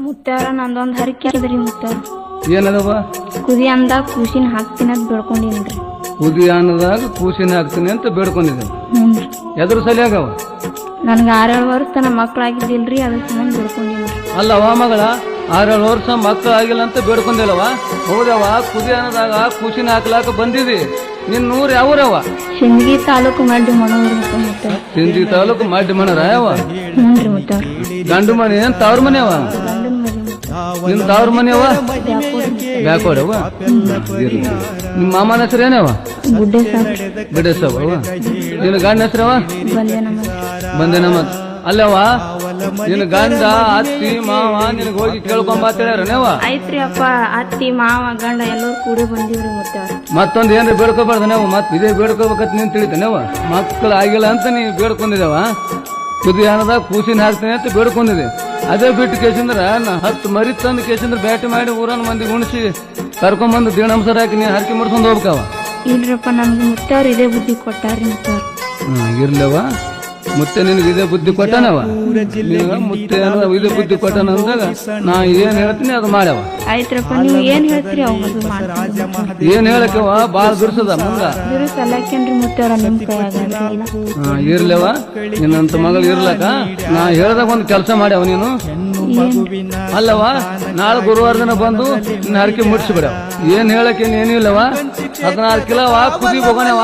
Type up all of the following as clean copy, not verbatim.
ಮುತ್ತಾರ ನಂದೊಂದ್ ಹರಕೆ ಅದ್ರಿ ಮುತ್ತಾರ. ಏನದವ? ಕುದಿ ಅಂದಾಗ ಕೂಸಿನ ಹಾಕ್ತೀನಿ ಅಂತ ಬೇಡ್ಕೊಂಡಿನ್ರಿ. ಕುದಿ ಅನ್ನದಾಗ ಕೂಸಿನ ಹಾಕ್ತೀನಿ ಅಂತ ಬೇಡ್ಕೊಂಡಿದ್ದೆ. ಹ್ಞೂನ್ರಿ. ಎದ್ರ ಸಲಿಯಾಗವ? ನನ್ಗೆ 6-7 ವರ್ಷ ತನ ಮಕ್ಳಾಗಿದ್ದಿಲ್ರಿ, ಅದ್ರ ಸಂಬಂಧ ಬೇಡ್ಕೊಂಡಿನ್ರಿ. ಅಲ್ಲವ ಮಗಳ 6-7 ವರ್ಷ ಮಕ್ಕಳು ಆಗಿಲ್ಲ ಅಂತ ಬೇಡ್ಕೊಂಡಿಲ್ಲವ? ಹೌದವ, ಕುದಿ ಅನ್ನದಾಗ ಕೂಸಿನ ಹಾಕ್ಲಾಕ ಬಂದಿದಿ. ನಿನ್ನ ಊರು ಯಾವೂರವ? ಸಿಂದಗಿ ತಾಲೂಕು ಮಡ್ಡಿ ಮನೋರಿ ಮುತ್ತಾರ. ಸಿಂದಗಿ ತಾಲೂಕು ಮಡ್ಡಿ ಮನರ ಯಾವ? ಹ್ಞೂನ್ರಿ ಮುತ್ತಾರ. ಗಂಡು ಮನೆ ಏನ್ ತವ್ರ ಮನೆ ಅವ? ಗಂಡನ ಮರಿ ನಿನ್ ತವ್ರ ಮನೆ ಅವ? ಬ್ಯಾಕೋಡವ. ನಿಮ್ಮ ಮಾಮನ ಹೆಸರು ಏನವ? ಗುಡ್ಡೆ ಸಾಬ್. ಬಿಡಸವ. ನಿನ್ನ ಗಂಡ ಹೆಸರವ? ಬಂದೇನಮ್ಮತ್. ಅಲ್ಲವ, ನಿನ್ನ ಗಂಡ ಅತ್ತಿ ಮಾವ ನಿನಗೆ ಹೋಗಿ ಕೇಳ್ಕೊಂಬಾತೇಳ್ಯಾರನೇವ? ಆಯ್ತ್ರಿ ಅಪ್ಪ, ಅತ್ತಿ ಮಾವ ಗಂಡ ಎಲ್ಲರೂ ಕೂಡಿ ಬಂದಿವ್ರಿ ಮುತ್ತಾರ. ಮತ್ತೊಂದು ಏನ್ರಿ ಬೇಡ್ಕೋಬಾರ್ದು ನಾವು? ಮತ್ ಇದೇ ಬೇಡ್ಕೋಬೇಕಂತ ನೀನ್ ತಿಳಿತಾನೆವ? ಮಕ್ಕಳು ಆಗಿಲ್ಲ ಅಂತ ನೀ ಬೇಡ್ಕೊಂಡಿದ್ದೇವ? ಕುದಿ ಅನ್ನದಾಗ ಕೂಸಿನ ಹಾಕ್ತೀನಿ ಅಂತ ಬೇಡ್ಕೊಂಡಿದೆ. ಅದೇ ಬಿಟ್ಟು ಕೇಸಂದ್ರ 10 ಮರಿ ತಂದು ಕೇಸಂದ್ರ ಬ್ಯಾಟಿ ಮಾಡಿ ಊರನ್ನ ಮಂದಿ ಉಣಿಸಿ ಕರ್ಕೊಂಬಂದು ದೀಣಂಸರ ಹಾಕಿ ನೀ ಹರಕೆ ಮಾಡ್ಕೊಂಡು ಹೋಗ್ಬೇಕವ. ಇಲ್ರಪ್ಪ, ನಮ್ಗೆ ಮುತ್ತಾರ ಇದೇ ಬುದ್ಧಿ ಕೊಟ್ಟಾರ್ರಿ ಮುತ್ತಾರ. ಇರ್ಲವ, ಮುತ್ತೆ ನಿನಗೆ ಇದೇ ಬುದ್ಧಿ ಕೊಟ್ಟನವ? ಮುತ್ತೆ ಇದೇ ಬುದ್ಧಿ ಕೊಟ್ಟನ ಅಂದಾಗ ನಾ ಏನ್ ಹೇಳ್ತೀನಿ ಅದು ಮಾಡ್ಯವ. ಆಯ್ತ್ರಪ್ಪ, ನೀವು ಏನ್ ಹೇಳ್ತೀರಿ ಅವ್ ಮಾಡ್ತೀನಿ. ಏನ್ ಹೇಳಕ್ಕವ? ಬಾಳ್ ಬಿರ್ಸದ ಮುಂದ ಬಿರುಸಲ್ಲಾಕೇನ್ರಿ ಮುತ್ತಾರ ನಿಮ್ ಕೈಯಾಗಲ್ಲ. ಇರ್ಲವ, ನಿನ್ನಂತ ಮಗಳು ಇರ್ಲಕ್ಕ ನಾ ಹೇಳ್ದಾಗ ಒಂದ್ ಕೆಲಸ ಮಾಡ್ಯಾವ ನೀನು. ಅಲ್ಲವ, ನಾಳೆ ಗುರುವಾರ ದಿನ ಬಂದು ನಿನ್ನ ಹರಕೆ ಮುಟ್ಸಿಬಿಡವ. ಏನ್ ಹೇಳಕ್ ಏನಿಲ್ಲವ? 16 ಕಿಲೋ ಕುದಿ ಹೋಗೋಣವ,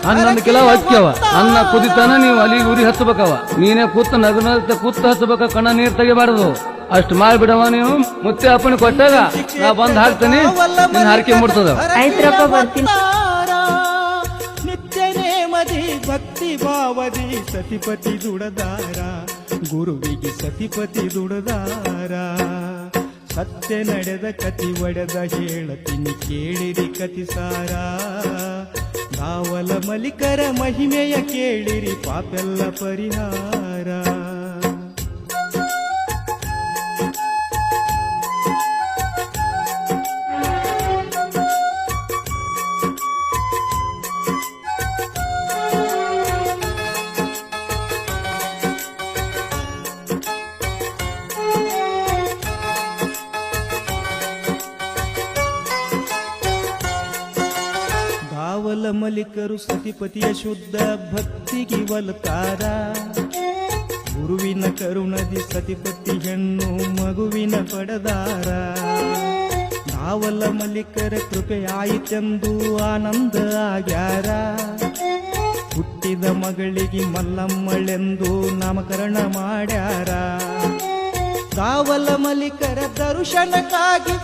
11 ಕಿಲೋ ಅಕ್ಕಿಯವ. ಅನ್ನ ಕುದಿತಾನ ನೀವು ಅಲ್ಲಿ ಉರಿ ಹಚ್ಚಬೇಕವ. ನೀನೇ ಕೂತ್ ನಗನ ಕೂತ್ ಹಚ್ಚಬೇಕ, ಕಣ್ಣ ನೀರ್ ತೆಗಿಬಾರದು. ಅಷ್ಟು ಮಾಡ್ಬಿಡವ ನೀವು. ಮುತ್ತೆ ಅಪ್ಪನ ಕೊಟ್ಟಾಗ ನಾ ಬಂದ್ ಹಾಕ್ತೇನೆ, ನಿನ್ನ ಹರಕೆ ಮುಟ್ತದ. ಆಯ್ತ್ರಪ್ಪ, ಬರ್ತೀನಿ. ನಿತ್ಯ ನೇಮದಿ ಭಕ್ತಿ ಭಾವದಿ ಸತಿಪತಿ ದುಡದಾರ, ಗುರುವಿಗೆ ಸತಿಪತಿ ದುಡದಾರ. ಸತ್ಯ ನಡೆದ ಕತಿ ಒಡೆದ ಹೇಳತೀನಿ ಕೇಳಿರಿ ಕತಿಸಾರ. ದಾವಲ ಮಲಿಕರ ಮಹಿಮೆಯ ಕೇಳಿರಿ ಪಾಪೆಲ್ಲ ಪರಿಹಾರ. ದಾವಲ ಮಲಿಕರು ಸತಿಪತಿಯ ಶುದ್ಧ ಭಕ್ತಿಗೆ ಒಲತಾರ. ಗುರುವಿನ ಕರುಣದಿ ಸತಿಪತಿ ಹೆಣ್ಣು ಮಗುವಿನ ಪಡೆದಾರ. ದಾವಲ ಮಲಿಕರ ಕೃಪೆಯಾಯಿತೆಂದು ಆನಂದ ಆಗ್ಯಾರ. ಹುಟ್ಟಿದ ಮಗಳಿಗೆ ಮಲ್ಲಮ್ಮಳೆಂದು ನಾಮಕರಣ ಮಾಡ್ಯಾರ. ದಾವಲ ಮಲಿಕರ ದರ್ಶನಕ್ಕಾಗಿ